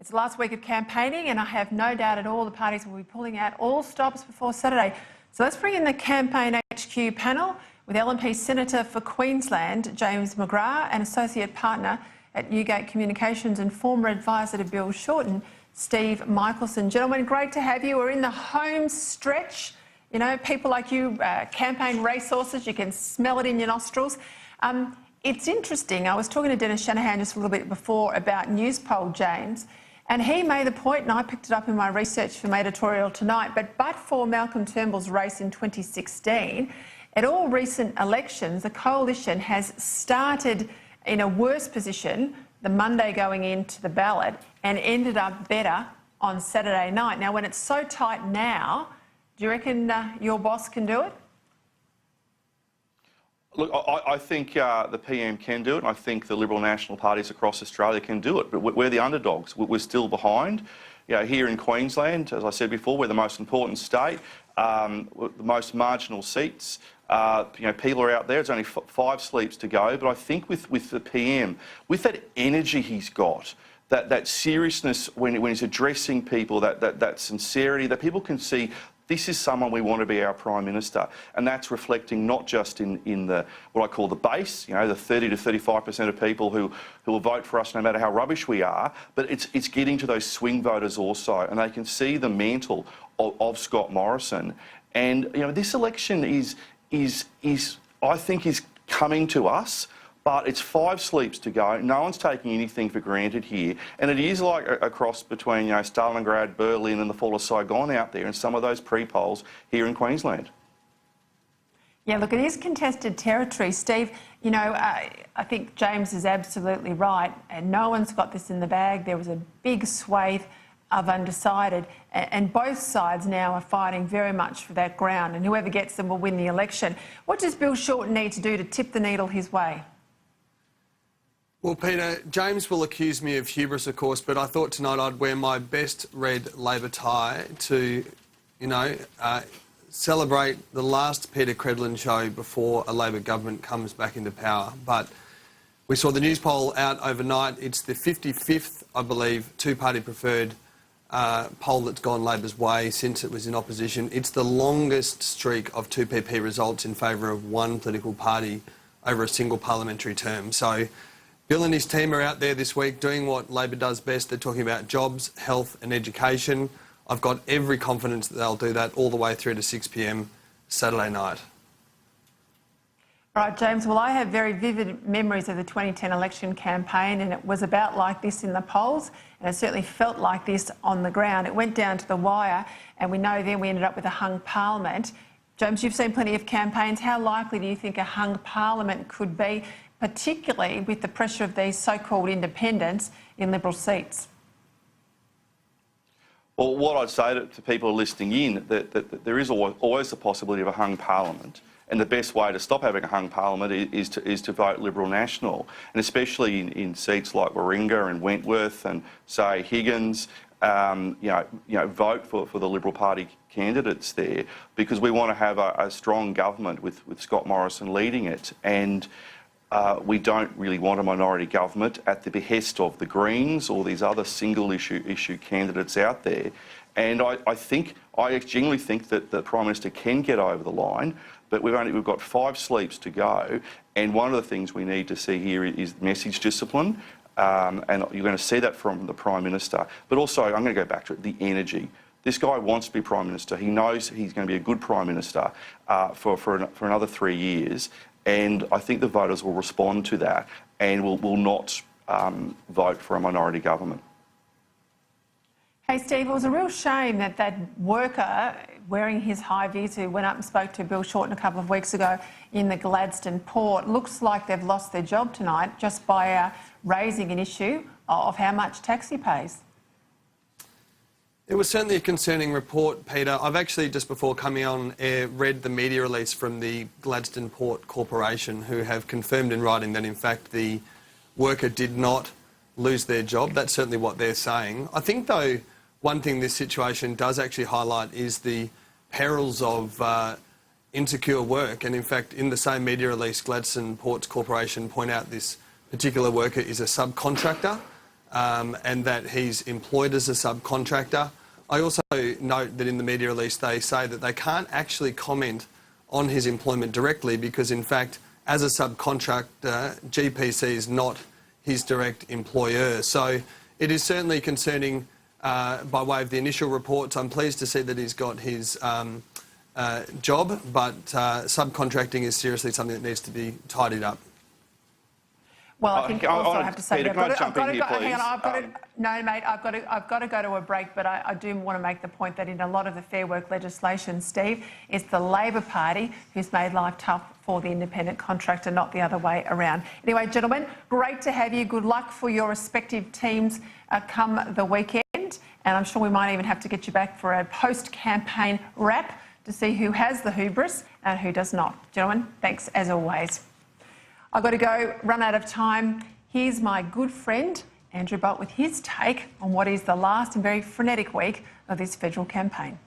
It's the last week of campaigning, and I have no doubt at all the parties will be pulling out all stops before Saturday. So let's bring in the Campaign HQ panel with LNP Senator for Queensland, James McGrath, and Associate Partner at Newgate Communications and former advisor to Bill Shorten, Steve Michelson. Gentlemen, great to have you. We're in the home stretch. You know, people like you, campaign racehorses, you can smell it in your nostrils. It's interesting. I was talking to Dennis Shanahan just a little bit before about Newspoll, James, and he made the point, and I picked it up in my research for my editorial tonight, but for Malcolm Turnbull's race in 2016, at all recent elections, the coalition has started in a worse position the Monday going into the ballot and ended up better on Saturday night. Now, when it's so tight now, do you reckon your boss can do it? Look, I think the PM can do it, and I think the Liberal National parties across Australia can do it, but we're the underdogs. We're still behind. You know, here in Queensland, as I said before, we're the most important state, the most marginal seats. You know, people are out there. It's only 5 sleeps to go, but I think with the PM, with that energy he's got, that seriousness when he's addressing people, that sincerity, that people can see this is someone we want to be our Prime Minister. And that's reflecting not just in the what I call the base, you know, the 30 to 35% of people who will vote for us no matter how rubbish we are, but it's getting to those swing voters also, and they can see the mantle of Scott Morrison. And, you know, this election is I think is coming to us, but it's 5 sleeps to go. No one's taking anything for granted here. And it is like a cross between, you know, Stalingrad, Berlin and the fall of Saigon out there in some of those pre-polls here in Queensland. Yeah, look, it is contested territory. Steve, you know, I think James is absolutely right, and no one's got this in the bag. There was a big swathe of undecided, and both sides now are fighting very much for that ground, and whoever gets them will win the election. What does Bill Shorten need to do to tip the needle his way? Well, Peter, James will accuse me of hubris, of course, but I thought tonight I'd wear my best red Labor tie to, you know, celebrate the last Peter Credlin show before a Labor government comes back into power. But we saw the Newspoll out overnight. It's the 55th, I believe, two-party preferred poll that's gone Labor's way since it was in opposition. It's the longest streak of 2PP results in favour of one political party over a single parliamentary term. So Bill and his team are out there this week doing what Labor does best. They're talking about jobs, health and education. I've got every confidence that they'll do that all the way through to 6 p.m. Saturday night. All right, James, well, I have very vivid memories of the 2010 election campaign, and it was about like this in the polls, and it certainly felt like this on the ground. It went down to the wire, and we know then we ended up with a hung parliament. James, you've seen plenty of campaigns. How likely do you think a hung parliament could be, particularly with the pressure of these so-called independents in Liberal seats? Well, what I'd say to people listening in, that there is always the possibility of a hung parliament, and the best way to stop having a hung parliament is to vote Liberal National, and especially in seats like Warringah and Wentworth and, say, Higgins. You know, vote for the Liberal Party candidates there, because we want to have a strong government with Scott Morrison leading it, and we don't really want a minority government at the behest of the Greens or these other single issue candidates out there. And I genuinely think that the Prime Minister can get over the line, but we've got 5 sleeps to go, and one of the things we need to see here is message discipline, and you're going to see that from the Prime Minister. But also, I'm going to go back to it, the energy. This guy wants to be Prime Minister. He knows he's going to be a good Prime Minister for another 3 years, and I think the voters will respond to that and will not vote for a minority government. Hey, Steve, it was a real shame that that worker wearing his high vis who went up and spoke to Bill Shorten a couple of weeks ago in the Gladstone port, looks like they've lost their job tonight just by raising an issue of how much tax he pays. It was certainly a concerning report, Peter. I've actually, just before coming on air, read the media release from the Gladstone Port Corporation, who have confirmed in writing that, in fact, the worker did not lose their job. That's certainly what they're saying. I think, though, one thing this situation does actually highlight is the perils of insecure work. And, in fact, in the same media release, Gladstone Ports Corporation point out this particular worker is a subcontractor and that he's employed as a subcontractor. I also note that in the media release they say that they can't actually comment on his employment directly because, in fact, as a subcontractor, GPC is not his direct employer. So it is certainly concerning by way of the initial reports. I'm pleased to see that he's got his job, but subcontracting is seriously something that needs to be tidied up. Well, I think also I have to say, Peter, I've can I jump in here, please? No, mate, I've got to go to a break, but I do want to make the point that in a lot of the Fair Work legislation, Steve, it's the Labor Party who's made life tough for the independent contractor, not the other way around. Anyway, gentlemen, great to have you. Good luck for your respective teams come the weekend, and I'm sure we might even have to get you back for a post-campaign wrap to see who has the hubris and who does not. Gentlemen, thanks as always. I've got to go, run out of time. Here's my good friend, Andrew Bolt, with his take on what is the last and very frenetic week of this federal campaign.